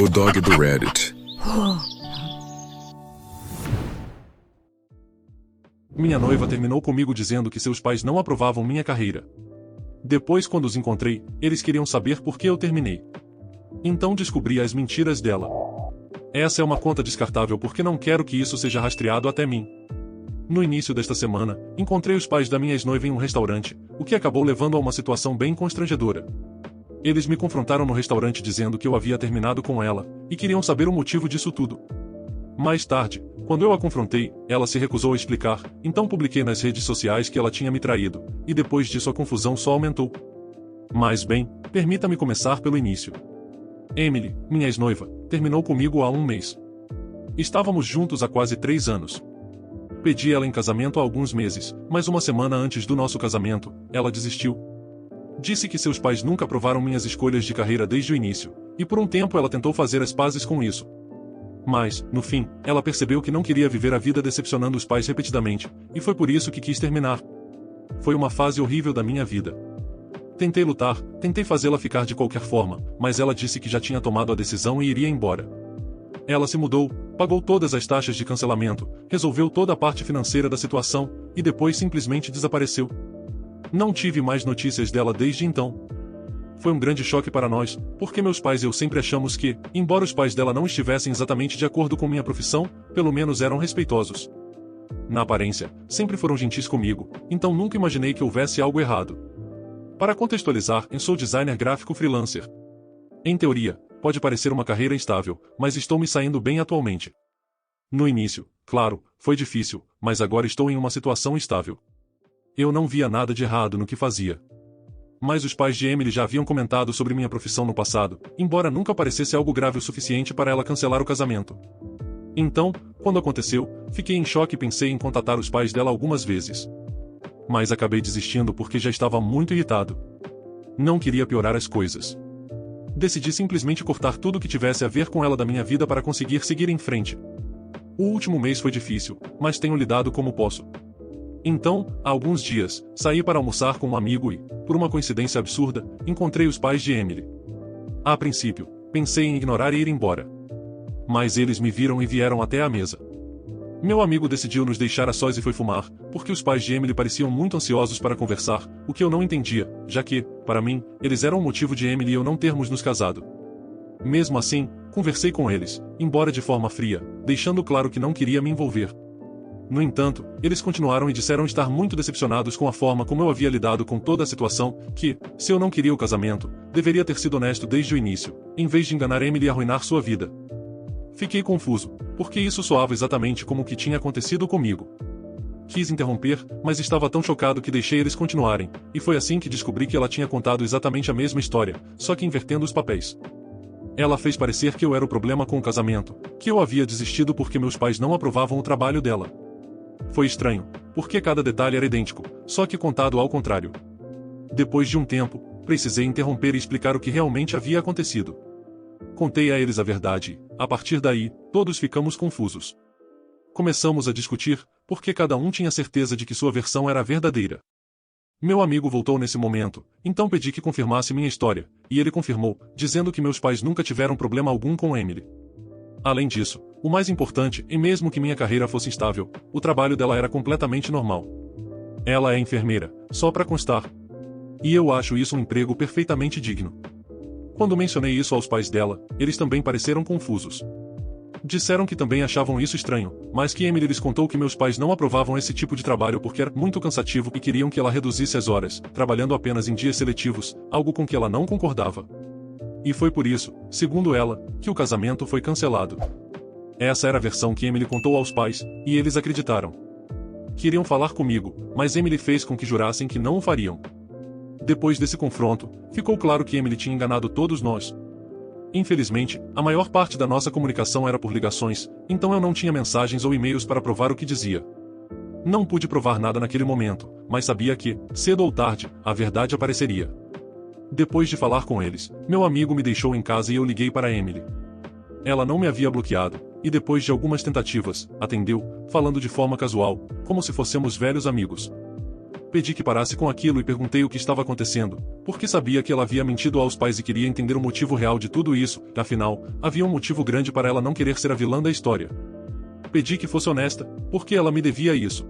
O dog do Reddit. Minha noiva terminou comigo dizendo que seus pais não aprovavam minha carreira. Depois, quando os encontrei, eles queriam saber por que eu terminei. Então descobri as mentiras dela. Essa é uma conta descartável porque não quero que isso seja rastreado até mim. No início desta semana, encontrei os pais da minha ex-noiva em um restaurante, o que acabou levando a uma situação bem constrangedora. Eles me confrontaram no restaurante dizendo que eu havia terminado com ela, e queriam saber o motivo disso tudo. Mais tarde, quando eu a confrontei, ela se recusou a explicar, então publiquei nas redes sociais que ela tinha me traído, e depois disso a confusão só aumentou. Mas bem, permita-me começar pelo início. Emily, minha ex-noiva, terminou comigo há um mês. Estávamos juntos há quase 3 anos. Pedi ela em casamento há alguns meses, mas uma semana antes do nosso casamento, ela desistiu. Disse que seus pais nunca aprovaram minhas escolhas de carreira desde o início, e por um tempo ela tentou fazer as pazes com isso. Mas, no fim, ela percebeu que não queria viver a vida decepcionando os pais repetidamente, e foi por isso que quis terminar. Foi uma fase horrível da minha vida. Tentei lutar, tentei fazê-la ficar de qualquer forma, mas ela disse que já tinha tomado a decisão e iria embora. Ela se mudou, pagou todas as taxas de cancelamento, resolveu toda a parte financeira da situação, e depois simplesmente desapareceu. Não tive mais notícias dela desde então. Foi um grande choque para nós, porque meus pais e eu sempre achamos que, embora os pais dela não estivessem exatamente de acordo com minha profissão, pelo menos eram respeitosos. Na aparência, sempre foram gentis comigo, então nunca imaginei que houvesse algo errado. Para contextualizar, eu sou designer gráfico freelancer. Em teoria, pode parecer uma carreira instável, mas estou me saindo bem atualmente. No início, claro, foi difícil, mas agora estou em uma situação estável. Eu não via nada de errado no que fazia. Mas os pais de Emily já haviam comentado sobre minha profissão no passado, embora nunca parecesse algo grave o suficiente para ela cancelar o casamento. Então, quando aconteceu, fiquei em choque e pensei em contatar os pais dela algumas vezes. Mas acabei desistindo porque já estava muito irritado. Não queria piorar as coisas. Decidi simplesmente cortar tudo que tivesse a ver com ela da minha vida para conseguir seguir em frente. O último mês foi difícil, mas tenho lidado como posso. Então, há alguns dias, saí para almoçar com um amigo e, por uma coincidência absurda, encontrei os pais de Emily. A princípio, pensei em ignorar e ir embora. Mas eles me viram e vieram até a mesa. Meu amigo decidiu nos deixar a sós e foi fumar, porque os pais de Emily pareciam muito ansiosos para conversar, o que eu não entendia, já que, para mim, eles eram o motivo de Emily e eu não termos nos casado. Mesmo assim, conversei com eles, embora de forma fria, deixando claro que não queria me envolver. No entanto, eles continuaram e disseram estar muito decepcionados com a forma como eu havia lidado com toda a situação, que, se eu não queria o casamento, deveria ter sido honesto desde o início, em vez de enganar Emily e arruinar sua vida. Fiquei confuso, porque isso soava exatamente como o que tinha acontecido comigo. Quis interromper, mas estava tão chocado que deixei eles continuarem, e foi assim que descobri que ela tinha contado exatamente a mesma história, só que invertendo os papéis. Ela fez parecer que eu era o problema com o casamento, que eu havia desistido porque meus pais não aprovavam o trabalho dela. Foi estranho, porque cada detalhe era idêntico, só que contado ao contrário. Depois de um tempo, precisei interromper e explicar o que realmente havia acontecido. Contei a eles a verdade e, a partir daí, todos ficamos confusos. Começamos a discutir, porque cada um tinha certeza de que sua versão era a verdadeira. Meu amigo voltou nesse momento, então pedi que confirmasse minha história, e ele confirmou, dizendo que meus pais nunca tiveram problema algum com Emily. Além disso, o mais importante, e mesmo que minha carreira fosse instável, o trabalho dela era completamente normal. Ela é enfermeira, só para constar. E eu acho isso um emprego perfeitamente digno. Quando mencionei isso aos pais dela, eles também pareceram confusos. Disseram que também achavam isso estranho, mas que Emily lhes contou que meus pais não aprovavam esse tipo de trabalho porque era muito cansativo e queriam que ela reduzisse as horas, trabalhando apenas em dias seletivos, algo com que ela não concordava. E foi por isso, segundo ela, que o casamento foi cancelado. Essa era a versão que Emily contou aos pais, e eles acreditaram. Queriam falar comigo, mas Emily fez com que jurassem que não o fariam. Depois desse confronto, ficou claro que Emily tinha enganado todos nós. Infelizmente, a maior parte da nossa comunicação era por ligações, então eu não tinha mensagens ou e-mails para provar o que dizia. Não pude provar nada naquele momento, mas sabia que, cedo ou tarde, a verdade apareceria. Depois de falar com eles, meu amigo me deixou em casa e eu liguei para Emily. Ela não me havia bloqueado, e depois de algumas tentativas, atendeu, falando de forma casual, como se fôssemos velhos amigos. Pedi que parasse com aquilo e perguntei o que estava acontecendo, porque sabia que ela havia mentido aos pais e queria entender o motivo real de tudo isso, afinal, havia um motivo grande para ela não querer ser a vilã da história. Pedi que fosse honesta, porque ela me devia isso.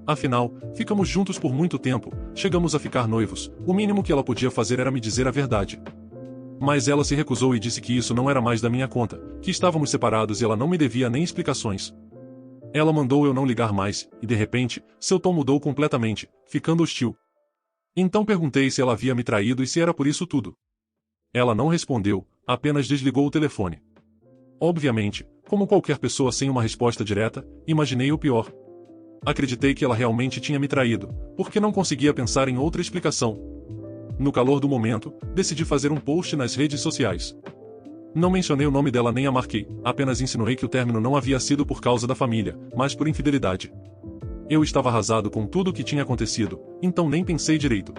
Afinal, ficamos juntos por muito tempo, chegamos a ficar noivos, o mínimo que ela podia fazer era me dizer a verdade. Mas ela se recusou e disse que isso não era mais da minha conta, que estávamos separados e ela não me devia nem explicações. Ela mandou eu não ligar mais, e de repente, seu tom mudou completamente, ficando hostil. Então perguntei se ela havia me traído e se era por isso tudo. Ela não respondeu, apenas desligou o telefone. Obviamente, como qualquer pessoa sem uma resposta direta, imaginei o pior. Acreditei que ela realmente tinha me traído, porque não conseguia pensar em outra explicação. No calor do momento, decidi fazer um post nas redes sociais. Não mencionei o nome dela nem a marquei, apenas insinuei que o término não havia sido por causa da família, mas por infidelidade. Eu estava arrasado com tudo o que tinha acontecido, então nem pensei direito.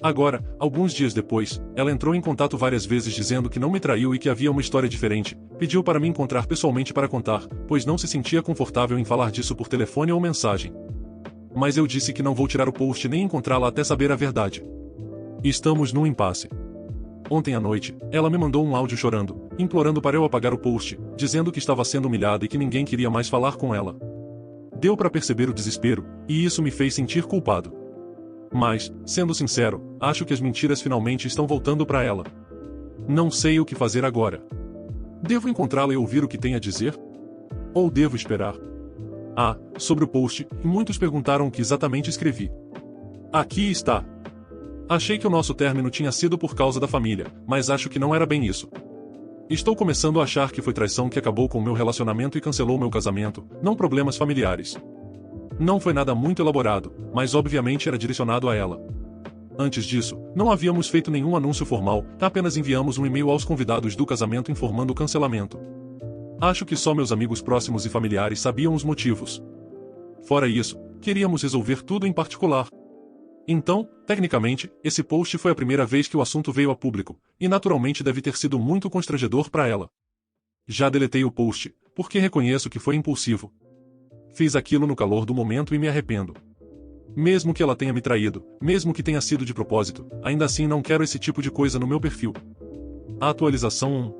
Agora, alguns dias depois, ela entrou em contato várias vezes dizendo que não me traiu e que havia uma história diferente, pediu para me encontrar pessoalmente para contar, pois não se sentia confortável em falar disso por telefone ou mensagem. Mas eu disse que não vou tirar o post nem encontrá-la até saber a verdade. Estamos num impasse. Ontem à noite, ela me mandou um áudio chorando, implorando para eu apagar o post, dizendo que estava sendo humilhada e que ninguém queria mais falar com ela. Deu para perceber o desespero, e isso me fez sentir culpado. Mas, sendo sincero, acho que as mentiras finalmente estão voltando para ela. Não sei o que fazer agora. Devo encontrá-la e ouvir o que tem a dizer? Ou devo esperar? Ah, sobre o post, muitos perguntaram o que exatamente escrevi. Aqui está. Achei que o nosso término tinha sido por causa da família, mas acho que não era bem isso. Estou começando a achar que foi traição que acabou com o meu relacionamento e cancelou meu casamento, não problemas familiares. Não foi nada muito elaborado, mas obviamente era direcionado a ela. Antes disso, não havíamos feito nenhum anúncio formal, apenas enviamos um e-mail aos convidados do casamento informando o cancelamento. Acho que só meus amigos próximos e familiares sabiam os motivos. Fora isso, queríamos resolver tudo em particular. Então, tecnicamente, esse post foi a primeira vez que o assunto veio a público, e naturalmente deve ter sido muito constrangedor para ela. Já deletei o post, porque reconheço que foi impulsivo. Fiz aquilo no calor do momento e me arrependo. Mesmo que ela tenha me traído, mesmo que tenha sido de propósito, ainda assim não quero esse tipo de coisa no meu perfil. Atualização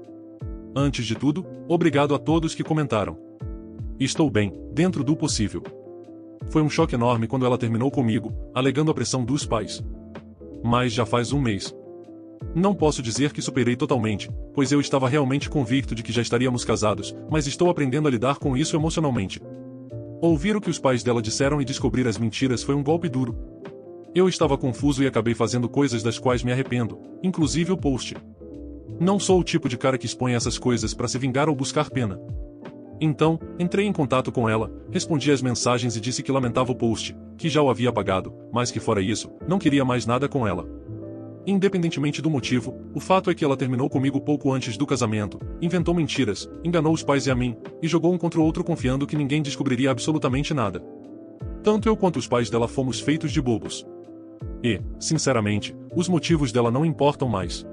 1. Antes de tudo, obrigado a todos que comentaram. Estou bem, dentro do possível. Foi um choque enorme quando ela terminou comigo, alegando a pressão dos pais. Mas já faz um mês. Não posso dizer que superei totalmente, pois eu estava realmente convicto de que já estaríamos casados, mas estou aprendendo a lidar com isso emocionalmente. Ouvir o que os pais dela disseram e descobrir as mentiras foi um golpe duro. Eu estava confuso e acabei fazendo coisas das quais me arrependo, inclusive o post. Não sou o tipo de cara que expõe essas coisas para se vingar ou buscar pena. Então, entrei em contato com ela, respondi às mensagens e disse que lamentava o post, que já o havia apagado, mas que fora isso, não queria mais nada com ela. Independentemente do motivo, o fato é que ela terminou comigo pouco antes do casamento, inventou mentiras, enganou os pais e a mim, e jogou um contra o outro confiando que ninguém descobriria absolutamente nada. Tanto eu quanto os pais dela fomos feitos de bobos. E, sinceramente, os motivos dela não importam mais.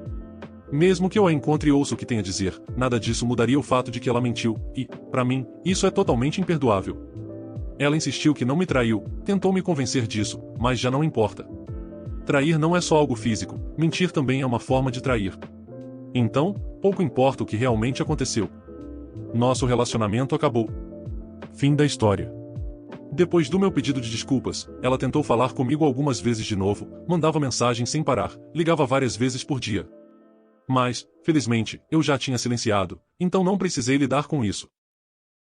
Mesmo que eu a encontre e ouça o que tem a dizer, nada disso mudaria o fato de que ela mentiu, e, para mim, isso é totalmente imperdoável. Ela insistiu que não me traiu, tentou me convencer disso, mas já não importa. Trair não é só algo físico, mentir também é uma forma de trair. Então, pouco importa o que realmente aconteceu. Nosso relacionamento acabou. Fim da história. Depois do meu pedido de desculpas, ela tentou falar comigo algumas vezes de novo, mandava mensagem sem parar, ligava várias vezes por dia. Mas, felizmente, eu já tinha silenciado, então não precisei lidar com isso.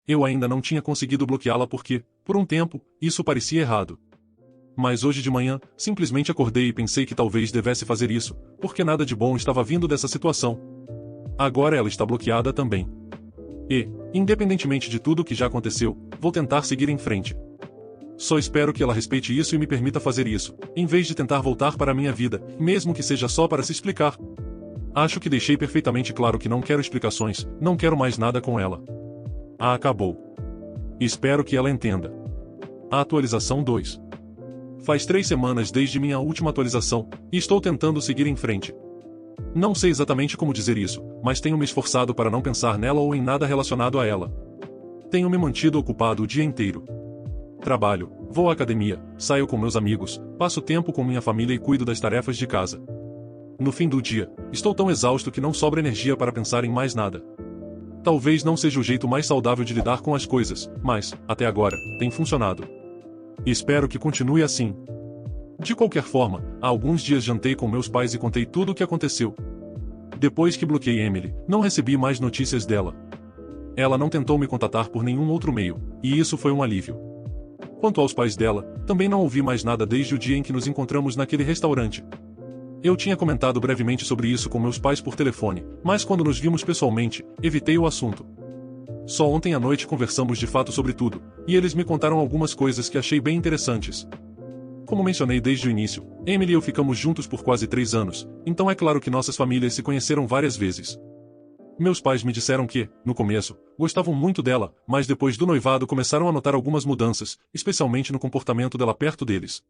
Eu ainda não tinha conseguido bloqueá-la porque, por um tempo, isso parecia errado. Mas hoje de manhã, simplesmente acordei e pensei que talvez devesse fazer isso, porque nada de bom estava vindo dessa situação. Agora ela está bloqueada também. E, independentemente de tudo o que já aconteceu, vou tentar seguir em frente. Só espero que ela respeite isso e me permita fazer isso, em vez de tentar voltar para a minha vida, mesmo que seja só para se explicar. Acho que deixei perfeitamente claro que não quero explicações, não quero mais nada com ela. Acabou. Espero que ela entenda. Atualização 2. Faz 3 semanas desde minha última atualização, e estou tentando seguir em frente. Não sei exatamente como dizer isso, mas tenho me esforçado para não pensar nela ou em nada relacionado a ela. Tenho me mantido ocupado o dia inteiro. Trabalho, Vou à academia, saio com meus amigos, passo tempo com minha família e cuido das tarefas de casa. No fim do dia, estou tão exausto que não sobra energia para pensar em mais nada. Talvez não seja o jeito mais saudável de lidar com as coisas, mas, até agora, tem funcionado. E espero que continue assim. De qualquer forma, há alguns dias jantei com meus pais e contei tudo o que aconteceu. Depois que bloqueei Emily, não recebi mais notícias dela. Ela não tentou me contatar por nenhum outro meio, e isso foi um alívio. Quanto aos pais dela, também não ouvi mais nada desde o dia em que nos encontramos naquele restaurante. Eu tinha comentado brevemente sobre isso com meus pais por telefone, mas quando nos vimos pessoalmente, evitei o assunto. Só ontem à noite conversamos de fato sobre tudo, e eles me contaram algumas coisas que achei bem interessantes. Como mencionei desde o início, Emily e eu ficamos juntos por quase 3 anos, então é claro que nossas famílias se conheceram várias vezes. Meus pais me disseram que, no começo, gostavam muito dela, mas depois do noivado começaram a notar algumas mudanças, especialmente no comportamento dela perto deles.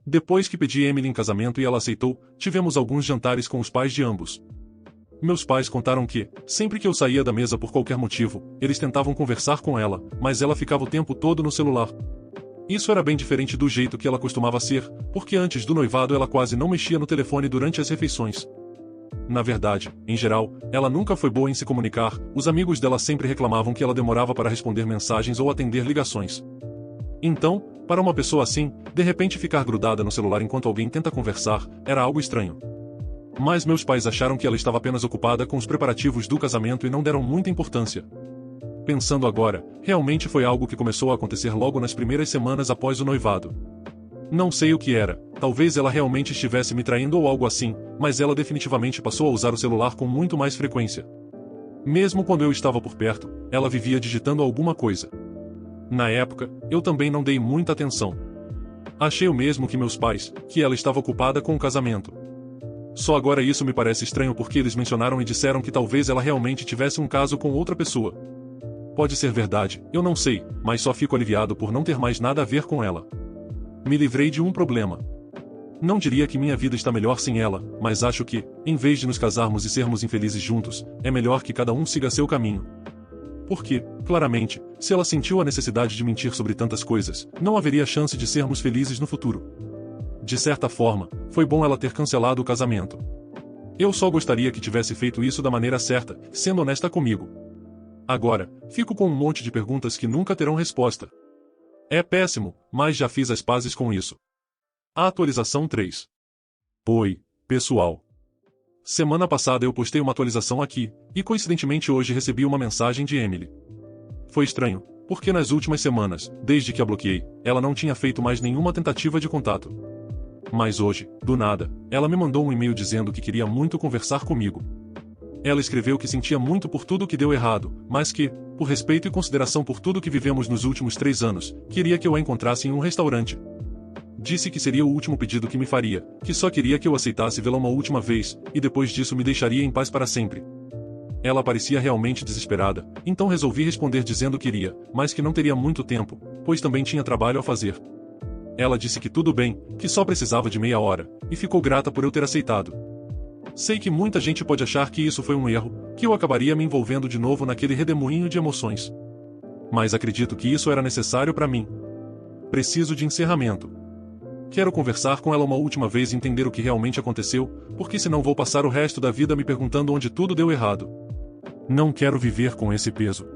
Depois que pedi Emily em casamento e ela aceitou, tivemos alguns jantares com os pais de ambos. Meus pais contaram que, sempre que eu saía da mesa por qualquer motivo, eles tentavam conversar com ela, mas ela ficava o tempo todo no celular. Isso era bem diferente do jeito que ela costumava ser, porque antes do noivado ela quase não mexia no telefone durante as refeições. Na verdade, em geral, ela nunca foi boa em se comunicar, os amigos dela sempre reclamavam que ela demorava para responder mensagens ou atender ligações. Então, para uma pessoa assim, de repente ficar grudada no celular enquanto alguém tenta conversar, era algo estranho. Mas meus pais acharam que ela estava apenas ocupada com os preparativos do casamento e não deram muita importância. Pensando agora, realmente foi algo que começou a acontecer logo nas primeiras semanas após o noivado. Não sei o que era, talvez ela realmente estivesse me traindo ou algo assim, mas ela definitivamente passou a usar o celular com muito mais frequência. Mesmo quando eu estava por perto, ela vivia digitando alguma coisa. Na época, eu também não dei muita atenção. Achei o mesmo que meus pais, que ela estava ocupada com o casamento. Só agora isso me parece estranho porque eles mencionaram e disseram que talvez ela realmente tivesse um caso com outra pessoa. Pode ser verdade, eu não sei, mas só fico aliviado por não ter mais nada a ver com ela. Me livrei de um problema. Não diria que minha vida está melhor sem ela, mas acho que, em vez de nos casarmos e sermos infelizes juntos, é melhor que cada um siga seu caminho. Porque, claramente, se ela sentiu a necessidade de mentir sobre tantas coisas, não haveria chance de sermos felizes no futuro. De certa forma, foi bom ela ter cancelado o casamento. Eu só gostaria que tivesse feito isso da maneira certa, sendo honesta comigo. Agora, fico com um monte de perguntas que nunca terão resposta. É péssimo, mas já fiz as pazes com isso. A atualização 3. Oi, pessoal. Semana passada eu postei uma atualização aqui, e coincidentemente hoje recebi uma mensagem de Emily. Foi estranho, porque nas últimas semanas, desde que a bloqueei, ela não tinha feito mais nenhuma tentativa de contato. Mas hoje, do nada, ela me mandou um e-mail dizendo que queria muito conversar comigo. Ela escreveu que sentia muito por tudo que deu errado, mas que, por respeito e consideração por tudo que vivemos nos últimos 3 anos, queria que eu a encontrasse em um restaurante. Disse que seria o último pedido que me faria, que só queria que eu aceitasse vê-la uma última vez, e depois disso me deixaria em paz para sempre. Ela parecia realmente desesperada, então resolvi responder dizendo que iria, mas que não teria muito tempo, pois também tinha trabalho a fazer. Ela disse que tudo bem, que só precisava de meia hora, e ficou grata por eu ter aceitado. Sei que muita gente pode achar que isso foi um erro, que eu acabaria me envolvendo de novo naquele redemoinho de emoções. Mas acredito que isso era necessário para mim. Preciso de encerramento. Quero conversar com ela uma última vez e entender o que realmente aconteceu, porque senão vou passar o resto da vida me perguntando onde tudo deu errado. Não quero viver com esse peso.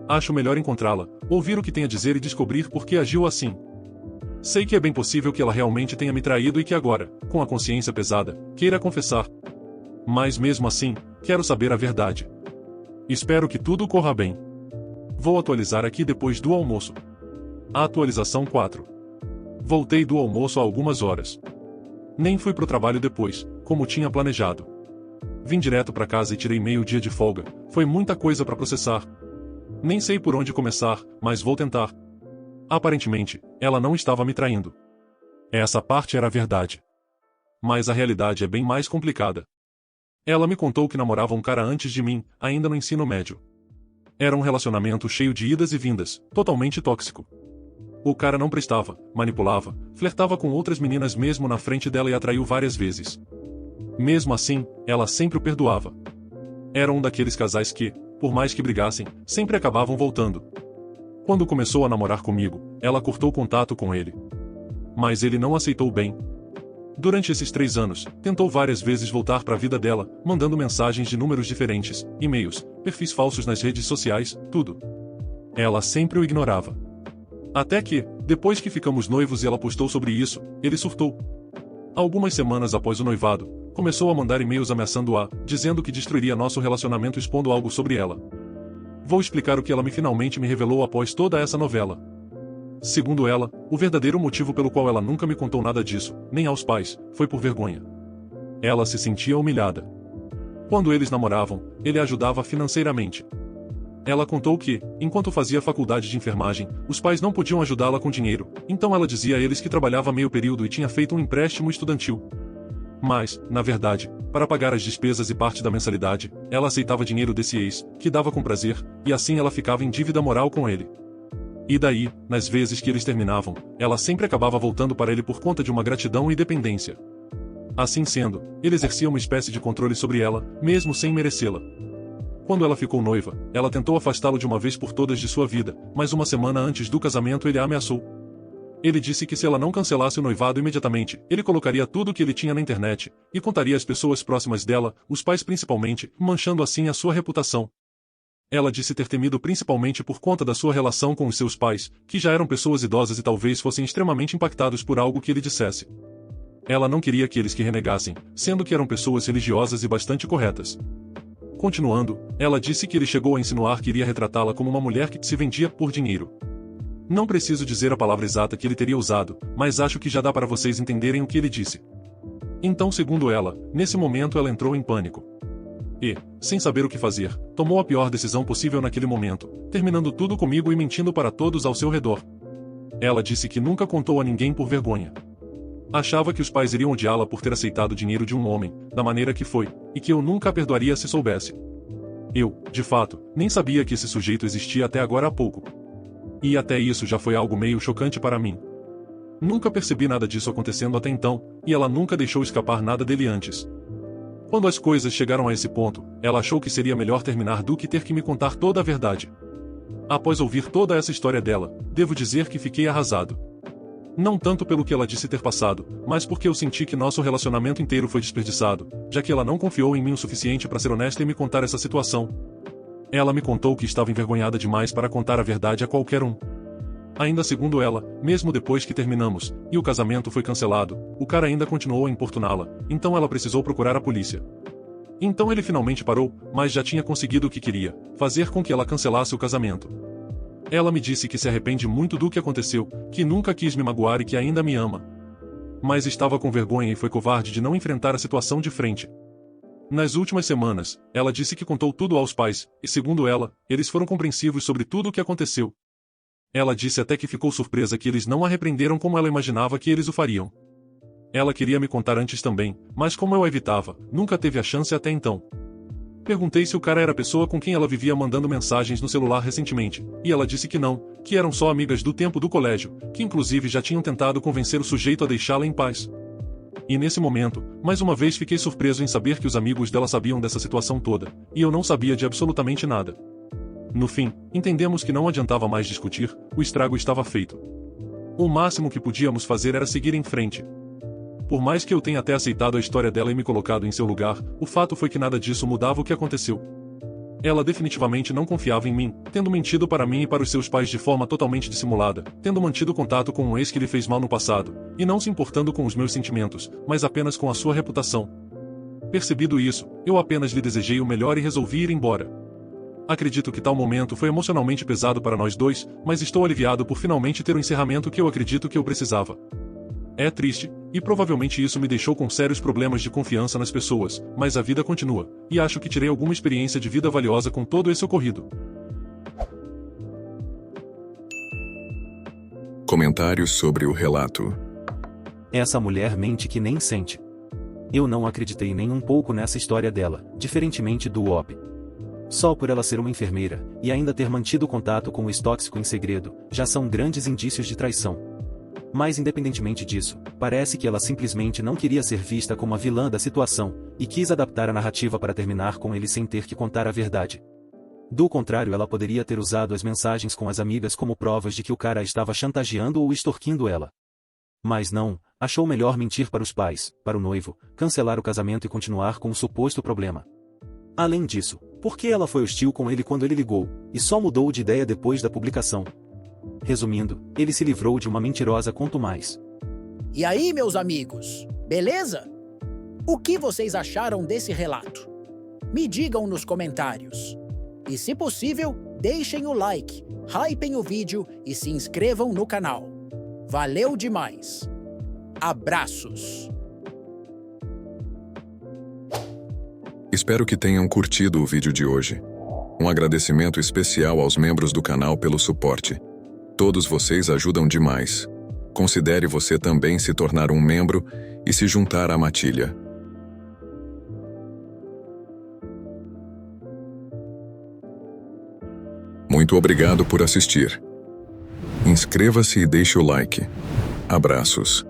Acho melhor encontrá-la, ouvir o que tem a dizer e descobrir por que agiu assim. Sei que é bem possível que ela realmente tenha me traído e que agora, com a consciência pesada, queira confessar. Mas mesmo assim, quero saber a verdade. Espero que tudo corra bem. Vou atualizar aqui depois do almoço. A atualização 4. Voltei do almoço há algumas horas. Nem fui pro trabalho depois, como tinha planejado. Vim direto para casa e tirei meio dia de folga, foi muita coisa para processar. Nem sei por onde começar, mas vou tentar. Aparentemente, ela não estava me traindo. Essa parte era a verdade. Mas a realidade é bem mais complicada. Ela me contou que namorava um cara antes de mim, ainda no ensino médio. Era um relacionamento cheio de idas e vindas, totalmente tóxico. O cara não prestava, manipulava, flertava com outras meninas mesmo na frente dela e a traiu várias vezes. Mesmo assim, ela sempre o perdoava. Era um daqueles casais que, por mais que brigassem, sempre acabavam voltando. Quando começou a namorar comigo, ela cortou contato com ele. Mas ele não aceitou bem. Durante esses 3 anos, tentou várias vezes voltar para a vida dela, mandando mensagens de números diferentes, e-mails, perfis falsos nas redes sociais, tudo. Ela sempre o ignorava. Até que, depois que ficamos noivos e ela postou sobre isso, ele surtou. Algumas semanas após o noivado, começou a mandar e-mails ameaçando-a, dizendo que destruiria nosso relacionamento expondo algo sobre ela. Vou explicar o que ela finalmente me revelou após toda essa novela. Segundo ela, o verdadeiro motivo pelo qual ela nunca me contou nada disso, nem aos pais, foi por vergonha. Ela se sentia humilhada. Quando eles namoravam, ele a ajudava financeiramente. Ela contou que, enquanto fazia faculdade de enfermagem, os pais não podiam ajudá-la com dinheiro, então ela dizia a eles que trabalhava meio período e tinha feito um empréstimo estudantil. Mas, na verdade, para pagar as despesas e parte da mensalidade, ela aceitava dinheiro desse ex, que dava com prazer, e assim ela ficava em dívida moral com ele. E daí, nas vezes que eles terminavam, ela sempre acabava voltando para ele por conta de uma gratidão e dependência. Assim sendo, ele exercia uma espécie de controle sobre ela, mesmo sem merecê-la. Quando ela ficou noiva, ela tentou afastá-lo de uma vez por todas de sua vida, mas uma semana antes do casamento ele a ameaçou. Ele disse que se ela não cancelasse o noivado imediatamente, ele colocaria tudo o que ele tinha na internet, e contaria às pessoas próximas dela, os pais principalmente, manchando assim a sua reputação. Ela disse ter temido principalmente por conta da sua relação com os seus pais, que já eram pessoas idosas e talvez fossem extremamente impactados por algo que ele dissesse. Ela não queria que eles que renegassem, sendo que eram pessoas religiosas e bastante corretas. Continuando, ela disse que ele chegou a insinuar que iria retratá-la como uma mulher que se vendia por dinheiro. Não preciso dizer a palavra exata que ele teria usado, mas acho que já dá para vocês entenderem o que ele disse. Então, segundo ela, nesse momento ela entrou em pânico. E, sem saber o que fazer, tomou a pior decisão possível naquele momento, terminando tudo comigo e mentindo para todos ao seu redor. Ela disse que nunca contou a ninguém por vergonha. Achava que os pais iriam odiá-la por ter aceitado o dinheiro de um homem, da maneira que foi, e que eu nunca a perdoaria se soubesse. Eu, de fato, nem sabia que esse sujeito existia até agora há pouco. E até isso já foi algo meio chocante para mim. Nunca percebi nada disso acontecendo até então, e ela nunca deixou escapar nada dele antes. Quando as coisas chegaram a esse ponto, ela achou que seria melhor terminar do que ter que me contar toda a verdade. Após ouvir toda essa história dela, devo dizer que fiquei arrasado. Não tanto pelo que ela disse ter passado, mas porque eu senti que nosso relacionamento inteiro foi desperdiçado, já que ela não confiou em mim o suficiente para ser honesta e me contar essa situação. Ela me contou que estava envergonhada demais para contar a verdade a qualquer um. Ainda segundo ela, mesmo depois que terminamos, e o casamento foi cancelado, o cara ainda continuou a importuná-la, então ela precisou procurar a polícia. Então ele finalmente parou, mas já tinha conseguido o que queria, fazer com que ela cancelasse o casamento. Ela me disse que se arrepende muito do que aconteceu, que nunca quis me magoar e que ainda me ama. Mas estava com vergonha e foi covarde de não enfrentar a situação de frente. Nas últimas semanas, ela disse que contou tudo aos pais, e segundo ela, eles foram compreensivos sobre tudo o que aconteceu. Ela disse até que ficou surpresa que eles não a repreenderam como ela imaginava que eles o fariam. Ela queria me contar antes também, mas como eu a evitava, nunca teve a chance até então. Perguntei se o cara era a pessoa com quem ela vivia mandando mensagens no celular recentemente, e ela disse que não, que eram só amigas do tempo do colégio, que inclusive já tinham tentado convencer o sujeito a deixá-la em paz. E nesse momento, mais uma vez fiquei surpreso em saber que os amigos dela sabiam dessa situação toda, e eu não sabia de absolutamente nada. No fim, entendemos que não adiantava mais discutir, o estrago estava feito. O máximo que podíamos fazer era seguir em frente. Por mais que eu tenha até aceitado a história dela e me colocado em seu lugar, o fato foi que nada disso mudava o que aconteceu. Ela definitivamente não confiava em mim, tendo mentido para mim e para os seus pais de forma totalmente dissimulada, tendo mantido contato com um ex que lhe fez mal no passado, e não se importando com os meus sentimentos, mas apenas com a sua reputação. Percebido isso, eu apenas lhe desejei o melhor e resolvi ir embora. Acredito que tal momento foi emocionalmente pesado para nós dois, mas estou aliviado por finalmente ter o encerramento que eu acredito que eu precisava. É triste, e provavelmente isso me deixou com sérios problemas de confiança nas pessoas, mas a vida continua, e acho que tirei alguma experiência de vida valiosa com todo esse ocorrido. Comentários sobre o relato. Essa mulher mente que nem sente. Eu não acreditei nem um pouco nessa história dela, diferentemente do OP. Só por ela ser uma enfermeira, e ainda ter mantido contato com o ex-tóxico em segredo, já são grandes indícios de traição. Mas independentemente disso, parece que ela simplesmente não queria ser vista como a vilã da situação, e quis adaptar a narrativa para terminar com ele sem ter que contar a verdade. Do contrário, ela poderia ter usado as mensagens com as amigas como provas de que o cara estava chantageando ou extorquindo ela. Mas não, achou melhor mentir para os pais, para o noivo, cancelar o casamento e continuar com o suposto problema. Além disso, por que ela foi hostil com ele quando ele ligou, e só mudou de ideia depois da publicação? Resumindo, ele se livrou de uma mentirosa quanto mais. E aí, meus amigos, beleza? O que vocês acharam desse relato? Me digam nos comentários. E se possível, deixem o like, hypem o vídeo e se inscrevam no canal. Valeu demais! Abraços! Espero que tenham curtido o vídeo de hoje. Um agradecimento especial aos membros do canal pelo suporte. Todos vocês ajudam demais. Considere você também se tornar um membro e se juntar à matilha. Muito obrigado por assistir. Inscreva-se e deixe o like. Abraços.